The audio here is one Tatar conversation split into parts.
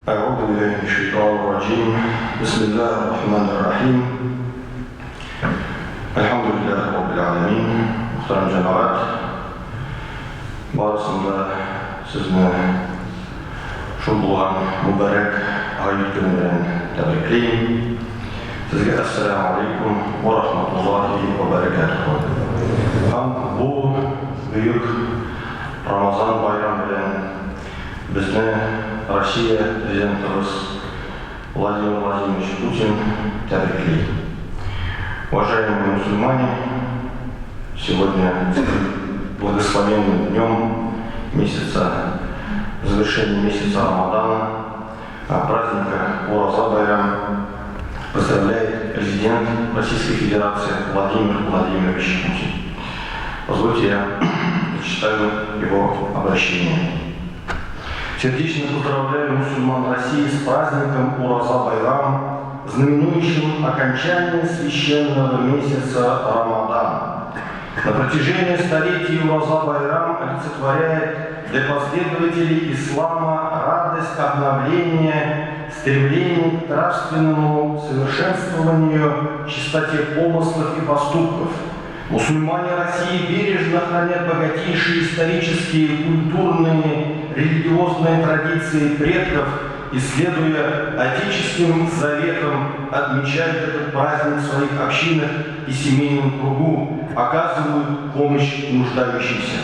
أعوذ بالله من الشيطان الرجيم. بسم الله الرحمن الرحيم. الحمد لله رب العالمين. Muhterem cemaat, barısında sizni şol bolgan mübarek ayet günü bilen tebrikleyim. Sizge assalamu alaikum ve rahmetullahi ve berekatuhu. Ham bu büyük Ramazan bayramı bilen bizni Россия президентimiz Владимир Владимирович Путин теbrikleyim. Уважаемые мусульмане, сегодня благословенным днем завершения месяца Рамадана, праздника Ураза Байрам, поздравляет президент Российской Федерации Владимир Владимирович Путин. Позвольте я зачитаю его обращение. Сердечно поздравляю мусульман России с праздником Ураза Байрам, знаменующим окончание священного месяца Рамадан. На протяжении столетий Ураза Байрам олицетворяет для последователей ислама радость обновления, стремление к нравственному совершенствованию, чистоте помыслов и поступков. Мусульмане России бережно хранят богатейшие исторические, культурные, религиозные традиции предков и, следуя отеческим заветам, отмечают этот праздник в своих общинах и семейном кругу, оказывают помощь нуждающимся.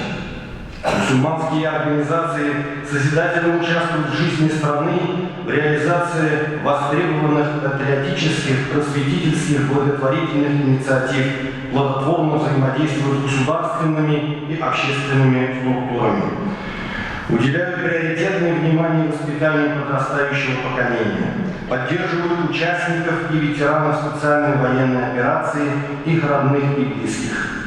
Мусульманские организации созидательно участвуют в жизни страны, в реализации востребованных патриотических, просветительских, благотворительных инициатив, плодотворно взаимодействуют с государственными и общественными структурами. Уделяют приоритетное внимание воспитанию подрастающего поколения, поддерживают участников и ветеранов специальной военной операции, их родных и близких.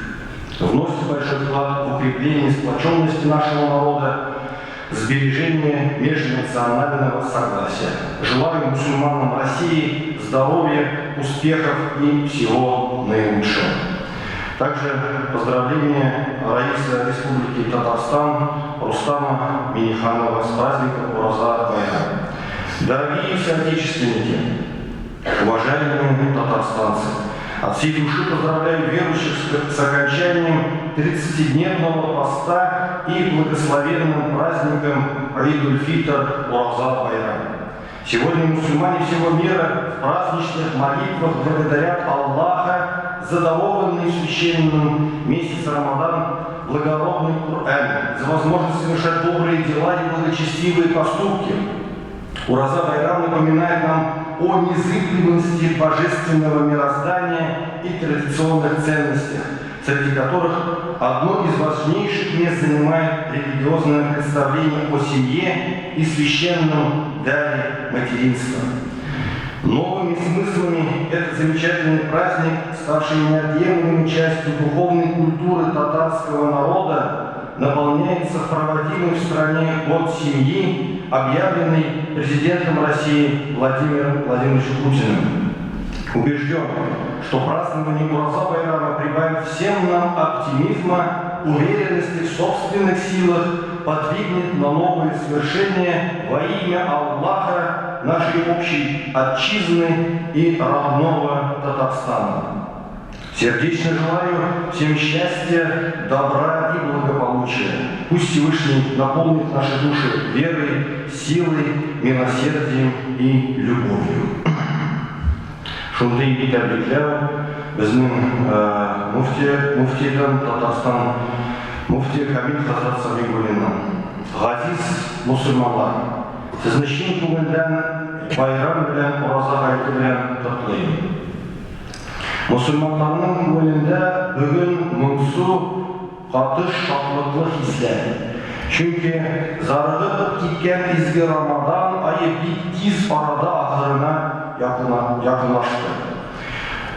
Вносит большой вклад в укрепление сплоченности нашего народа, сбережение межнационального согласия. Желаю мусульманам России здоровья, успехов и всего наилучшего. Также поздравления Раиса Республики Татарстан Рустама Миниханова с праздником Ураза Байрам. Дорогие соотечественники, уважаемые татарстанцы, от всей души поздравляю верующих с окончанием 30-дневного поста и благословенным праздником Аид-уль-Фитр Ураза Байрам. Сегодня мусульмане всего мира в праздничных молитвах благодарят Аллаха за дарованный священным месяц Рамадан благородный Коран, за возможность совершать добрые дела и благочестивые поступки. Ураза Байрам напоминает нам о незыблемости божественного мироздания и традиционных ценностях, среди которых одно из важнейших мест занимает религиозное представление о семье и священном даре материнства. Новыми смыслами этот замечательный праздник, ставший неотъемлемой частью духовной культуры татарского народа, наполняется в проводимый в стране год семьи, объявленный президентом России Владимиром Владимировичем Путиным. Убежден, что празднование Ураза Байрама прибавит всем нам оптимизма, уверенности в собственных силах, подвигнет на новые свершения во имя Аллаха, нашей общей отчизны и родного Татарстана. Сердечно желаю всем счастья, добра и благополучия. Пусть Всевышний наполнит наши души верой, силой, милосердием и любовью. Шундай тәбрикләү безнең муфтийдан Татарстан муфти Камил Хазрат Сабигуллиннан. Газиз мусульманлар, сезне чын күңелдән байрам белән, Ураза гайты белән котлыйм. Мусульманларның күңелендә бүген моңсу, катыш, шатлыклы хисләр. Чөнки зарыгып киткән изге Рамадан айы бик тиз арада ахырына якынлашты.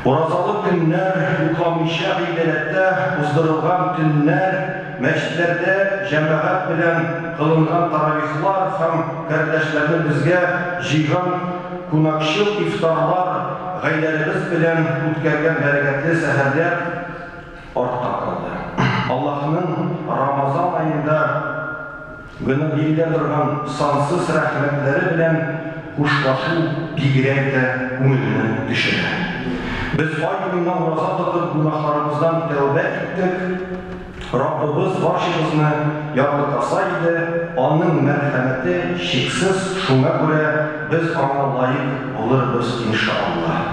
Уразалы көннәр, йокламыйча гыйбадәттә уздырылган көннәр, мәчетләрдә җәмәгать белән кылынган таравихлар һәм кардәшләрне безгә җыйган кунакчыл ифтарлар, гаиләләребез белән үткәргән бәрәкәтле сәһәрләр артта калды. Аллаһның Рамазан айында Гына бирелә торган сансыз рәхмәтләре белән хушлашу бигрәк тә күңелне төшерә. Без ай буена ураза тотып гөнаһларыбыздан тәүбә иттек. Раббыбыз барчабызны ярлыкаса иде, аның мәрхәмәте чиксез, шуңа күрә без аңа лаек булырбыз иншаллах.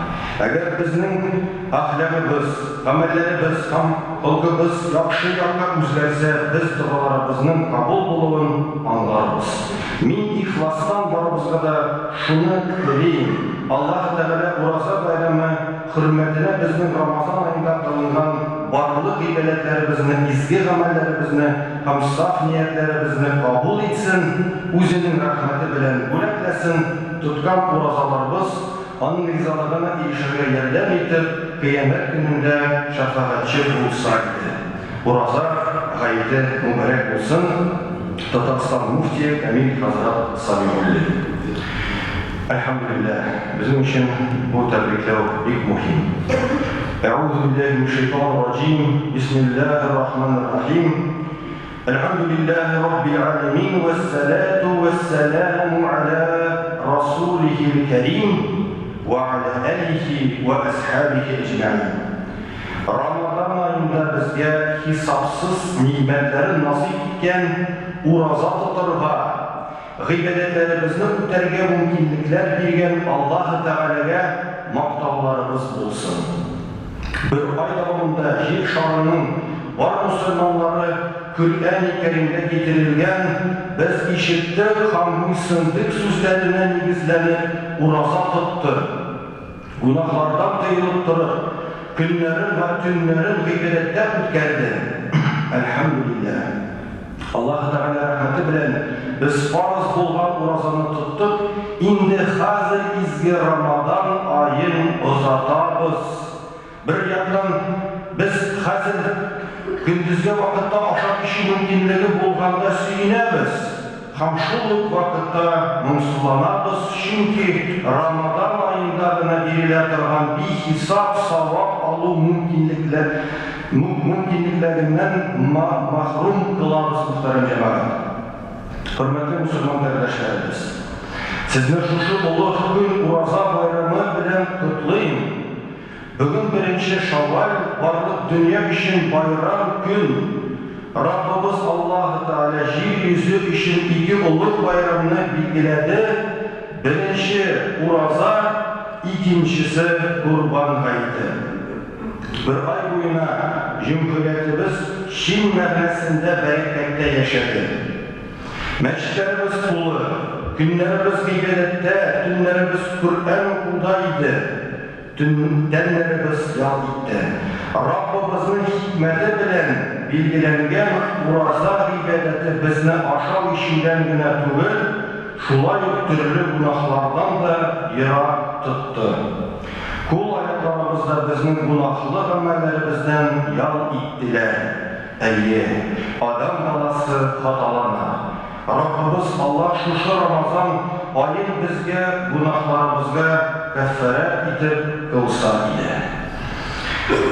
Әгәр безнең әхлакыбыз, гамәлләребез һәм холкыбыз яхшы якка үзгәрсә, без дуаларыбызның кабул булуын аңларбыз. Мин ихластан барыбызга да шуны телим. Аллаһ Тәгалә ураза байрамы хөрмәтенә безнең Рамазан аенда кылынган барлык ибадәтләребезне, изге гамәлләребезне һәм саф ниятләребезне кабул итсен, үзенең рәхмәте белән бүләкләсен, тоткан уразаларыбыз аның ризалыгына ирешергә ярдәм итеп, кыямәт көнендә шәфәгатьче булса иде. Ураза гаете мөбарәк булсын. Татарстан муфтие Камил хәзрәт Сабигуллин. Элхамдулиллах, безнең өчен бу тәбрикләү бик мөһим. Әъузу биллаһи минәш шайтанир раҗим. Бисмиллаһир рахманир рахим. Элхамдулиллаһи раббил аләмин вассалату вассаламу аля расулихил карим ва аля алихи ва асхабихи аҗмаин. Рамазан аенда безгә хисапсыз нимәтләрен насыйп иткән ураза тотарга, гыйбадәтләребезне үтәргә мөмкинлекләр биргән Аллаһ Тәгаләгә мактауларыбыз булсын. Бер ай дәвамында җир шарының бар мөселманнары Коръән-и Кәримдә китерелгән, без ишеттек һәм буйсындык сүзләренә нигезләнеп ураза тоттык. Гөнаһлардан тыелып торып, көннәрен һәм төннәрен гыйбадәттә үткәрде. Әлхәмдүлиллаһ. Аллаһ Тәгалә рәхмәте белән без фарыз булган уразаны тоттык. Инде хәзер изге Рамазан айын озатабыз. Бер яктан без хәзер көндезге вакытта ашап ичү мөмкинлеге булганда сөенәбез. Һәм шул ук вакытта моңсуланабыз, чөнки Рамазан аенда гына бирелә торган бихисап савап алу мөмкинлекләреннән мәхрүм кылабыз, мөхтәрәм җәмәгать. Хөрмәтле мөселман кардәшләребез, сезне шушы улуг көн ураза байрамы белән котлыйм. Бүген 1 Шаввал барлык дөнья өчен байрам көн. Раббыбыз Аллаһ Тәгалә җир йөзе өчен 2 улуг байрамны билгеләде. Беренче ураза, икенчесе Курбан гаете. Бер ай буена җөмһүрәтебез Чин мәгънәсендә бәрәкәттә яшәде. Мәчетләребез тулы, көннәребез гыйбадәттә, төннәребез Коръән укуда иде. Төннәребез ял итте. Раббыбызның хикмәте белән билгеләнгән ураза гыйбадәте безне ашау ишүдән генә түгел, шулай ук төрле гөнаһлардан да ерак тотты. Кул аякларыбызда безнең гөнаһлы гамәлләребездән ял иттеләр. Әйе, адам баласы хаталана. Раббыбыз Аллаһ шушы Рамазан айын безгә гөнаһларыбызга кәффарат итеп кылса иде.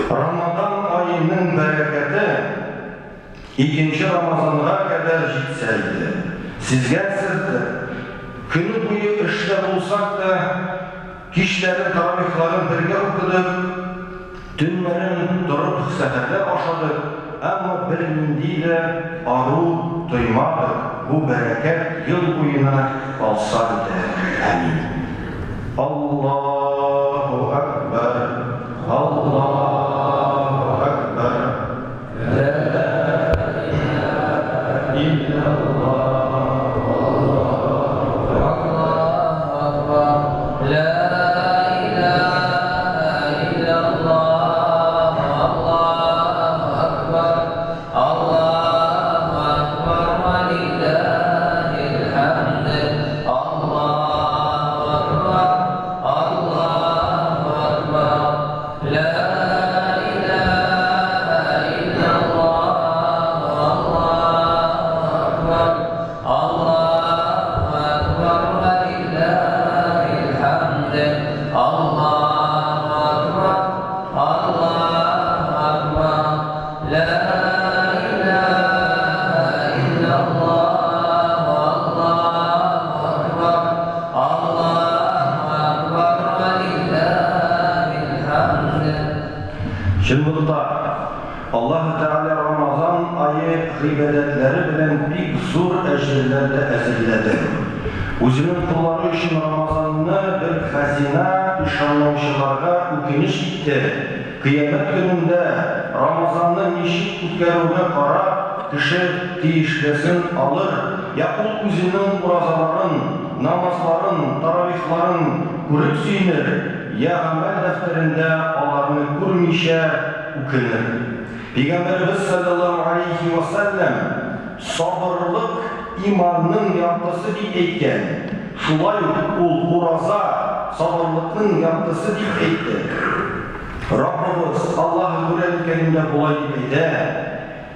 Рамазан айының бәрәкәте 2 Рамазанга кадәр җитсә иде. Сезгә сирде. Көне буе эштә булсак та, кичләрен, таравихларын бергә укыдык, төннәрен торып сәхәрләр ашадык, әмма бер нинди дә ару тоймадык. Бу бәрәкәт ел буена калса иде. Амин. Аллаһу акбар. Аллаһу акбар. Ла илаһа илlallah. Allah Чынлыкта Аллаһ Тәгалә Рамазан айы гыйбадәтләре белән бик зур әҗерләрне әзерләде. Үзенең куллары өчен Рамазанны бер хазина ышанмаучыларга үкенеч итте. Кыямәт көнендә Рамазанны ничек үткәрүгә карап, кеше тиешлесен алыр, я ул үзенең уразаларын, намазларын, таравихларын күреп сөйнер, я гамәл дәфтәрендә аларны күрмичә үкенер. Пәйгамбәрбез саллаллаһу алейхи ва саллям сабырлык иманның яртысы дип әйткән. Шулай ук ул ураза сабырлыкның яртысы дип әйтте. Раббыбыз Аллаһ Кур'ан Кәримдә булай дип әйтә: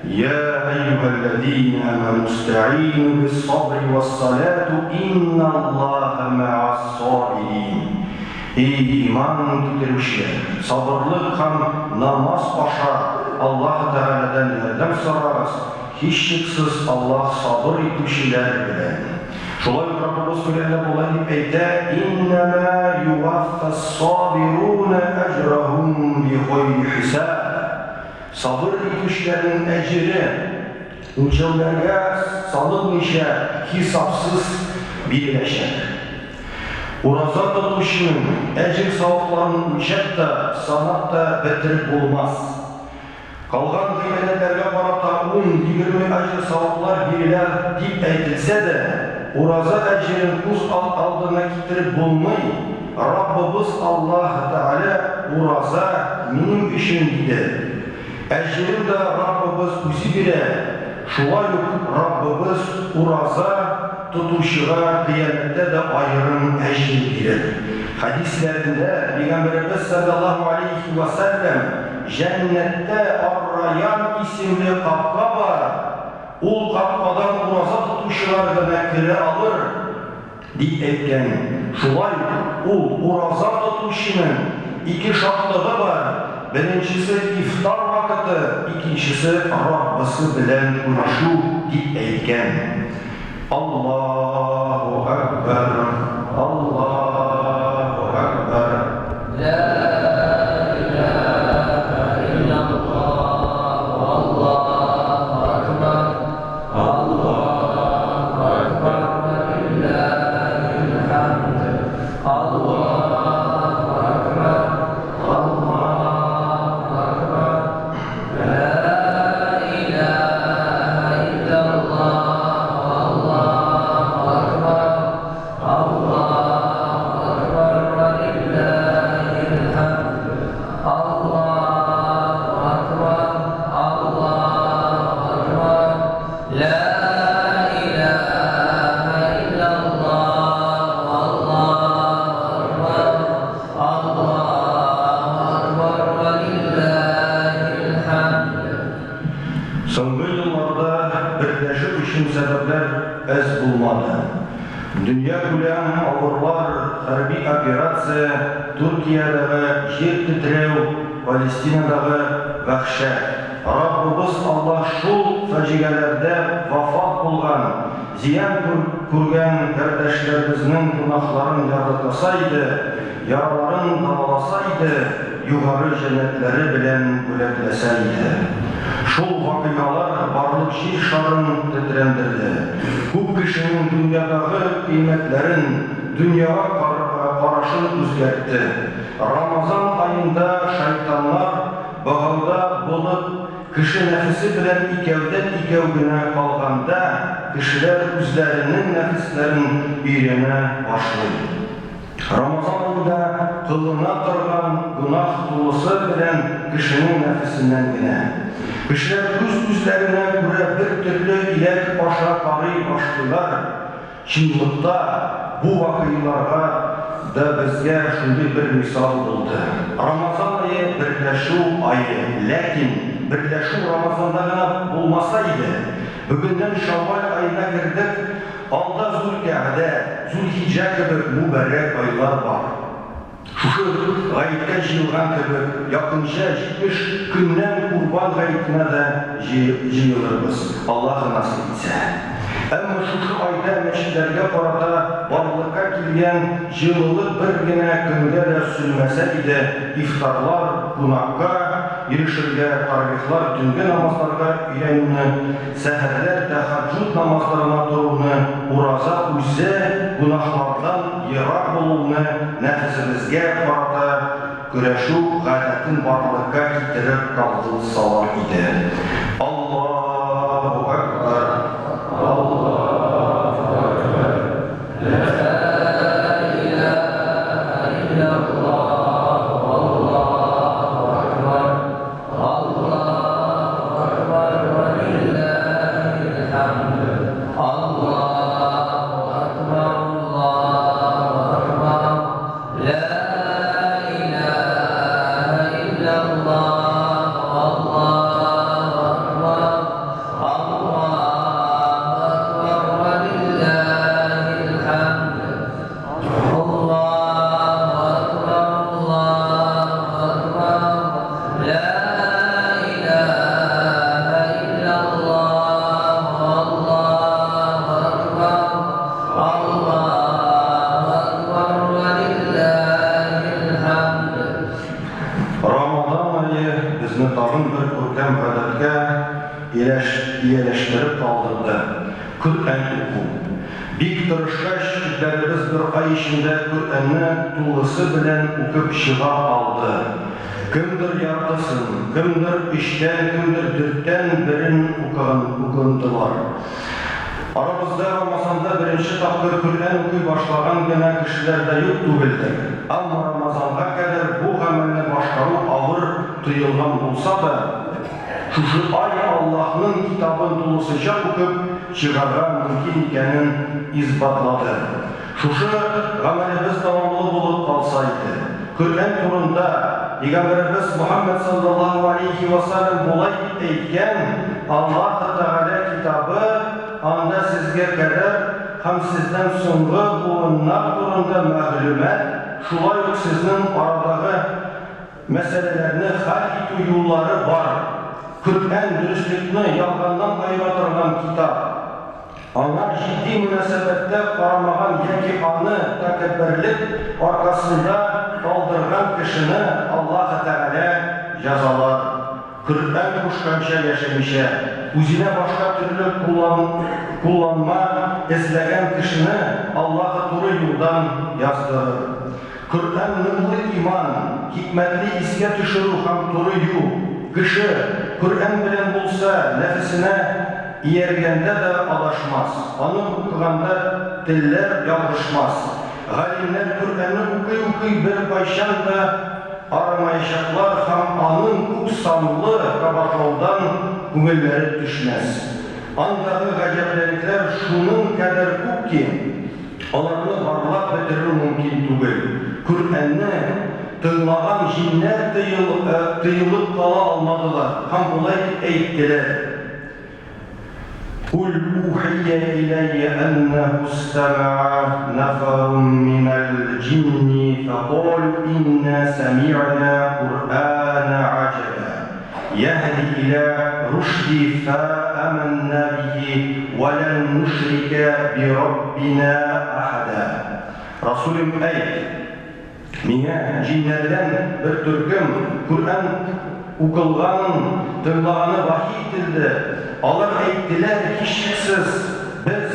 يا أيها الذين آمنوا استعينوا بالصبر والصلاة إن الله مع الصابرين. İman tütürmüşler, sabırlık һәм намаз аша Аллаһ Тәгаләдән ярдәм сорагыз. Һичшиксез Аллаһ сабыр итүчеләр белән. Шулай Раббыбыз Кур'анда булай дип әйтә: «Иннама юваффас-сабируна аҗрахум бигайри хисаб». Sabır etmişlerin ecri ölçümlerge salınmışa hesapsız birleşer. Urazat tutuşunun ecir savuklarının ölçep de sanat da bitirip olmaz. Kalgan gıybetlerge barata 10-20 ecir savuklar biriler deyip eytilse de urazat ecirin kuz aldığına getirip bulmayı Rabbimiz Allah Teala uraza benim işim dedi. Әҗерен дә Раббыбыз үзе бирә. Шулай ук Раббыбыз ураза тотучыга кыямәттә дә аерым әҗер бирер. Хадисләрендә Пәйгамбәрбез саллаллаһу алейхи ва саллям җәннәттә ар-раян исемле капка бар. Ул капкадан ураза тотучылар гына керә алыр дип әйткән. Шулай ук ул ураза тотучының ике шартлыгы бар. Birincisi iftar vakıtı, ikincisi Rabbisi bilen uğraşu diп әйткән. Allahu Ekber, Allahu Ekber. La ilahe illallah, Allahu Ekber, Allahu Ekber, lillahil hamd, Allahu Ekber, Dünya күләм авырлар, хәрби операция, Türkiye'дәге җир титреү, Палестинадагы вәхшәт. Раббыбыз Аллаһ шул фаҗигаләрдә вафат булган, зиян күргән кардәшләребезнең гөнаһларын яратса иде, яраларын даваласа иде, югары җәннәтләре белән бүләкләсә иде. Шул вакыйгалар барлык җир шарын тетрәндерде. Күп кешенең дөньядагы кыйммәтләрен, дөньяга карашын үзгәртте. Рамазан айында шайтаннар багауда булып, кеше нәфесе белән икәүдән-икәү генә калганда, кешеләр үзләренең нәфесләрен өйрәнә башлый. Рамазан айында кылына торган гунах тулысы белән кешенең нәфесеннән генә. Кешеләр үз-үзләренә күрә бер төрле иләк аша карый башлыйлар. Чынлыкта бу вакыйгаларга да безгә шундый бер мисал булды. Рамазан айы берләшү айы, ләкин берләшү Рамазанда гына булмаса иде. Бүгеннән Шаввал аена кирдек, алда Зулкәгъдә, Зулхиҗҗә кебек мүбәрәк айлар бар. Шушы гаеткә җыелган кебек, якынча 70 көннән Курбан гаетенә дә җыелырбыз. Аллаһ насыйп итсә. Әмма шушы айда мәчетләргә карата барлыкка килгән җылылык бер генә көнгә дә сүнмәсә иде, ифтарлар, кунакка ирешергә, таравихлар, төнге намазларга өйрәнүне, сәхәрләр, тәһәҗҗүд намазларына торуны, ураза үзе гунахлардан ерак булуны нәфсебезгә карата көрәшү гадәтен барлыкка китереп калдыру сала иде. Аллаһу акбар. Ияләштереп калдырды. Коръән уку. Бик тырышкач, күпләребез бер ай эчендә Коръәнне тулысы белән укып чыга алды. Кемдер яртысын, кемдер өчтән, кемдер дүрттән берен укыдылар. Арабызда Рамазанда беренче тапкыр Коръән укый башлаган гына кешеләр дә юк түгелдер. Әмма Рамазанга кадәр бу гамәлне башкару авыр тыелган булса да, шушы ай Аллаһның китабын тулысынча укып чыгарга мөмкин икәнен исбатлады. Шушы гамәлебез дәвамлы булып калса иде. Коръән турында Пәйгамбәрбез Мөхәммәд саллаллаһу алейхи ва саллям булай әйткән: Аллаһ Тәгалә китабы анда сезгә кадәр һәм сездән соңгы буыннар турында мәгълүмат, шулай ук сезнең арадагы мәсьәләләрне хәл итү юллары бар. Коръән дөреслекне ялганнан аера торган китап. Аңа җитди мөнәсәбәттә карамаган яки аны тәкәбберлек аркасында калдырган кешене Аллаһ Тәгалә җәзалар. Коръән кушканча яшәмичә, үзенә башка төрле кулланма эзләгән кешене Аллаһ туры юлдан яздырыр. Коръән нурлы иман, хикмәтле искә төшерү һәм туры юл. Кеше Коръән белән булса, нәфсенә ияргәндә дә адашмас. Аны укыганда телләр ялгышмас. Галимнәр Коръәнне укый бер кайчан да арамаячаклар һәм аның күп санлы кабатлаудан күңелләре төшмәс. Андагы гаҗәпләрекләр шуның кадәр күп ки, аларны барлап бетерү мөмкин түгел. Коръәнне тыңлаган җиннәр тыелып кала алмадылар һәм булай әйттеләр: قل أوحي إلي أنه استمع نفر من الجن فقالوا إنا سمعنا قرآنا عجبا يهدي إلى رشد فآمنا به ولن نشرك بربنا أحدا. Расулым әйт: миңа җиннәрдән бер төркем Коръән укылганын, тыңлаганы вахи ителде. Алар әйттеләр: һичшиксез без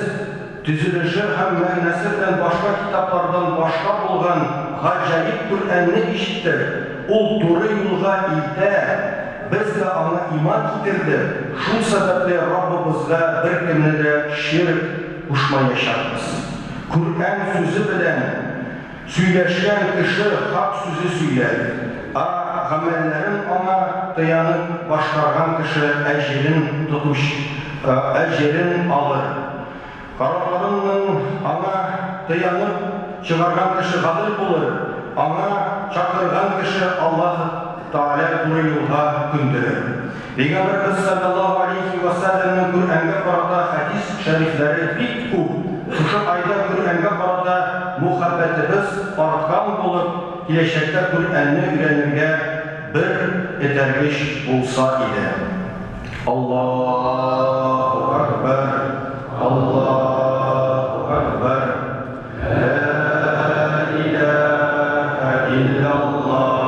төзелеше һәм мәгънәсе белән башка китаплардан башка булган гаҗәеп Коръәнне ишеттек. Ул туры юлга илтә. Без дә аңа иман китердек. Шул сәбәпле Раббыбызга беркемне дә ширк кушмаячакбыз. Коръән сүзе белән сөйләшкән кеше хак сүзе сөйләр. Гамәлләрен аңа таянып башкарган кеше әҗерен алыр. Карарларының аңа таянып чыгарган кеше гадил булыр. Аңа чакырган кеше Аллаһ Тәгалә туры юлга күндерер. Пәйгамбәрбез саллаллаһу алейхи ва саллямның Коръәнгә карата хадис шәрифләре бик күп. Шушы айда Коръәнгә карата мөхәббәтебез арткан булып, киләчәктә Коръәнне өйрәнергә бер этәргеч булса иде. Аллаһу акбар. Аллаһу акбар. Ла илаһа илляллаһ.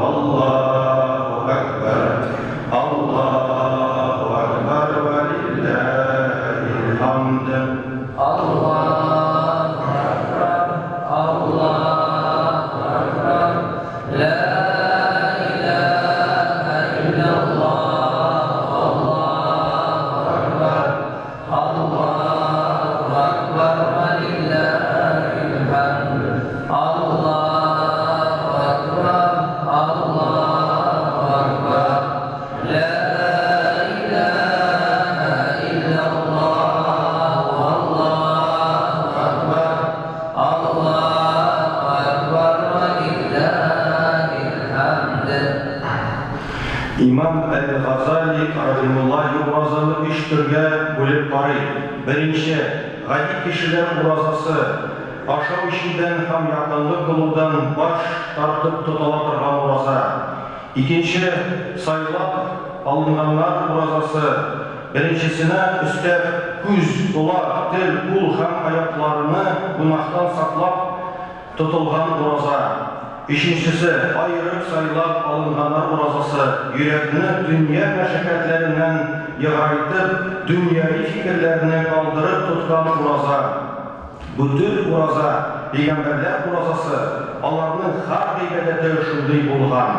Аллаһу акбар. Кадримулла уразаны 3 төргә бүлеп карый. Беренче, гади кешеләр уразасы ашау ишүдән һәм якынлык кылудан баш тартып тотыла торган ураза. Икенче, сайлап алынганнар уразасы. Беренчесенә өстәп күз, колак, тел, кул һәм аякларны гунахтан саклап тотылган ураза. Üçüncüsü, ayrıp sayılap alınganlar urazası, yürekini dünya məşəkkətlərindən yığaytıp, dünyavi fikirlərini kaldırıp tutkan uraza. Bu tür uraza, Peygamberler urazası, Allah'ın har qeybədətə üşündüy bolğan.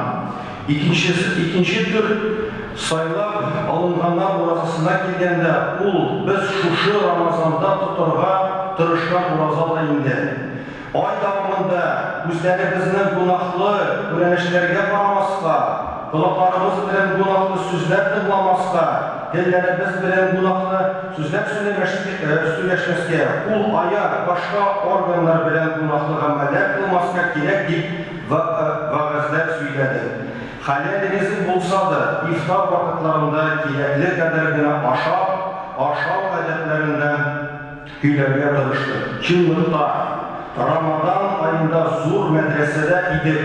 İkinci tür, sayılap alınganlar urazasına kelgəndə, biz şuşu Ramazanda tuturğa tırışkan uraza da indi. Ay davamında üzlərimizin günahlı öyrənişlərə qaramasqa, qulaqlarımız bilən günahlı sözlər dinlamasqa, dillərimiz bilən günahlı sözlər söyləşməsqə, qul, ayaq, başqa orqanlar bilən günahlı əməllər qılmasqa gerek deyib vəğəzlər söylədi. Haləliniz bolsa da iftar vaxtlarında gerekli qədərginə aşağı ədəblərindən gülərə tırışdı. Çınlıqda Ramazan ayında zor medresede idi.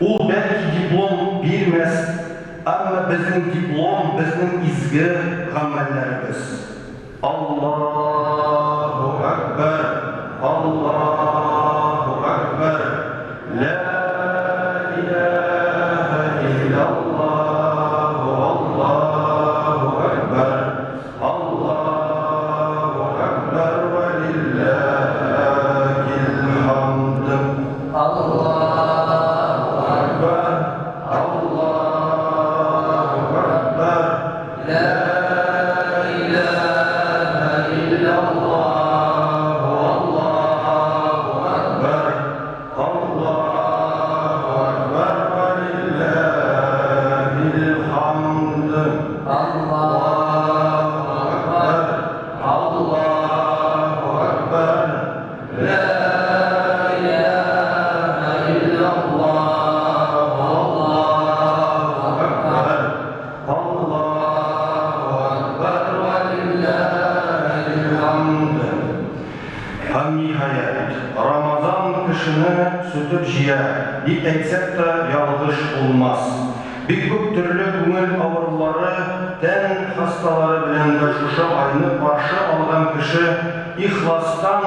O belki diplom bilmez, ama bizim diplom, bizim izgi amellerimiz. Allahu Ekber, Allahu Ekber, La ilahe illallah, Allahu Ekber, Allahu Ekber ve lillahi. Bir eksik de yanlış olmaz. Bir көп türlü көңіл авырулары, тән хасталары белән дә шушы айны каршы алган кеше ихластан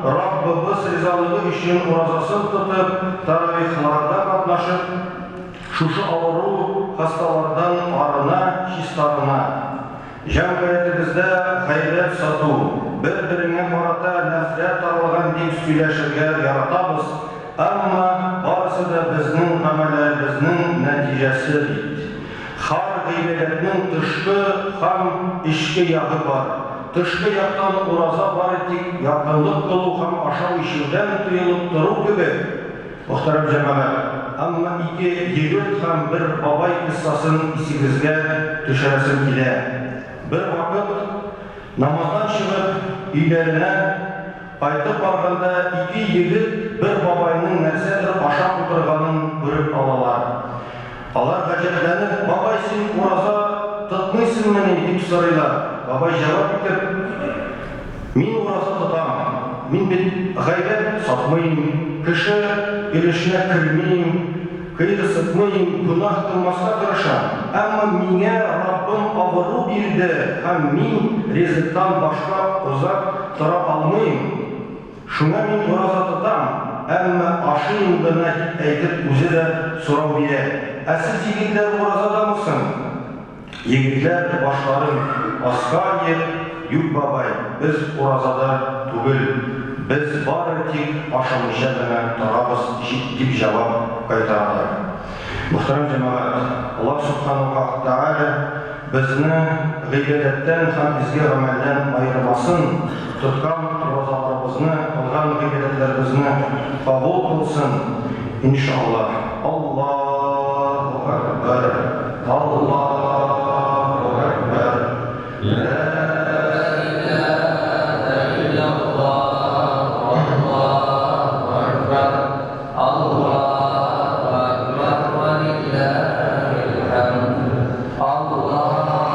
Раббыбыз ризалыгы өчен уразасын тотып, таравихларда катнашып, шушы авыру хасталардан арына, чистарына. Җәмгыятебездә гайбәт сату, бер-береңә карата нәфрәт таралган дип сөйләшергә яратабыз. Ama barısı da bizning amellerimizning natijasi deydi. Har g'iybatning tashqi ham ishki yağı var. Tashqi yaqdan uraza var edik, yaqinlik qilib ham aşağı ishdan tuyulib turib gibi. Muhtaram jamoat, amma iki yigit ham bir babay qissasin esingizga tushirasim kela. Bir vaqt namozdan chiqib uylarına qaytib borganda iki yigit bir babayның нәрсәдер ашап утырганын күреп алалар. Алар гаҗәпләнеп, "Бабай, син ураза тотмыйсыңмыни?" дип сорыйлар. Бабай җавап итеп, "Мин ураза тотам. Мин бит гайбәт сатмыйм, кеше ирешенә кирмим, кыйды сатмыйм, гунах кылмаска тырышам. Әмма миңа Раббым авыру бирде, һәм мин ризыктан башка узак тора алмыйм. Шуңа мин ураза тотам. Әмма ашыйм гына әйтеп үзе дә сорау бирә. Ә сез егетләр уразадамысың? Егетләр башларын аска иеп, "Юк, бабай, без уразада түгел. Без бары тик ашамыйча гына торабыз" дип җавап кайтаралар. Мөхтәрәм җәмәгать, Аллаһ Субханаһу ва Тааля безне гыйбадәттән һәм изге гамәлдән айырмасын, тоткан уразаларыбызны, кылган гыйбадәтләребезне кабул кылсын, иншаллах. Аллаһу Акбар, Аллаһу Акбар, ла илаха иллаллах, Аллаһу Акбар, Аллаһу Акбар ва лиллахил хамд. Аллаһу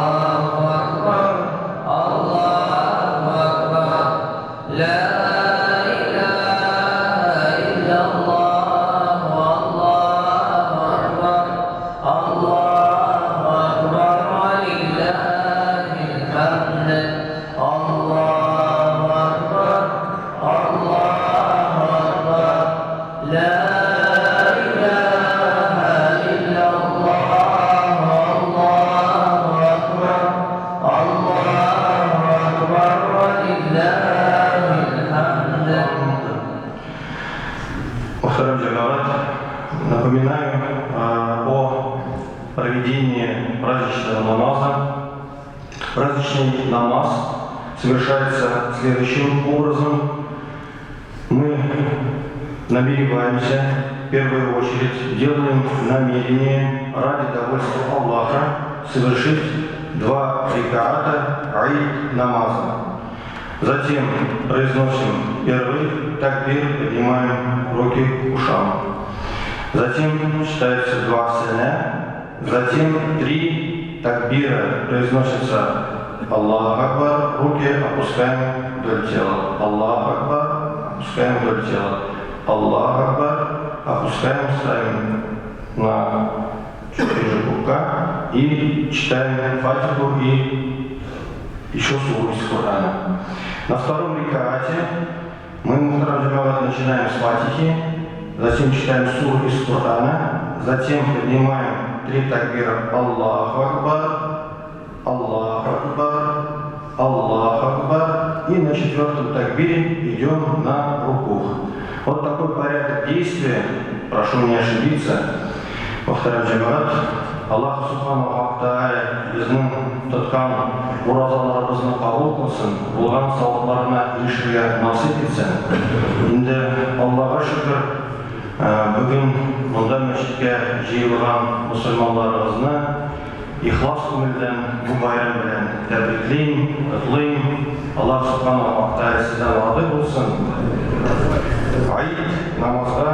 Мухтарам Джамаат, напоминаю о проведении праздничного намаза. Праздничный намаз совершается следующим образом. Мы намереваемся, в первую очередь, делаем намерение ради довольства Аллаха совершить 2 рикаата аид намаза. Затем произносим первый такбир, поднимаем руки к ушам. Затем читается 2 сана, затем 3 такбира, произносится Аллаху Акбар, руки опускаем вдоль тела. Аллаху Акбар, опускаем вдоль тела. Аллаху Акбар, опускаем, ставим на чуть-чуть пупка и читаем Фатиху и еще суру из Корана. На втором рикаате мы, Мухтарам Джамаат, начинаем с Фатихи, затем читаем суру из Корана, затем поднимаем 3 такбира Аллаху Акбар, Аллаху Акбар, Аллаху Акбар, и на 4-м такбире идем на рукух. Вот такой порядок действия, прошу не ошибиться, Мухтарам Джамаат, Аллах Субхану ва Тааля bizning tutgan murozalarimizni qabul qilsin, bo'lgan savoblарына erishishga nasib etsin. Endi Allohga shukr, bugun bunda masjidga jiyilgan musulmonlarimizni ixlos ko'ngildan bu bayram bilan tabriklayman, qutlayman. Alloh Subhanahu va Taala sizdan rozi bo'lsin. Aid namozga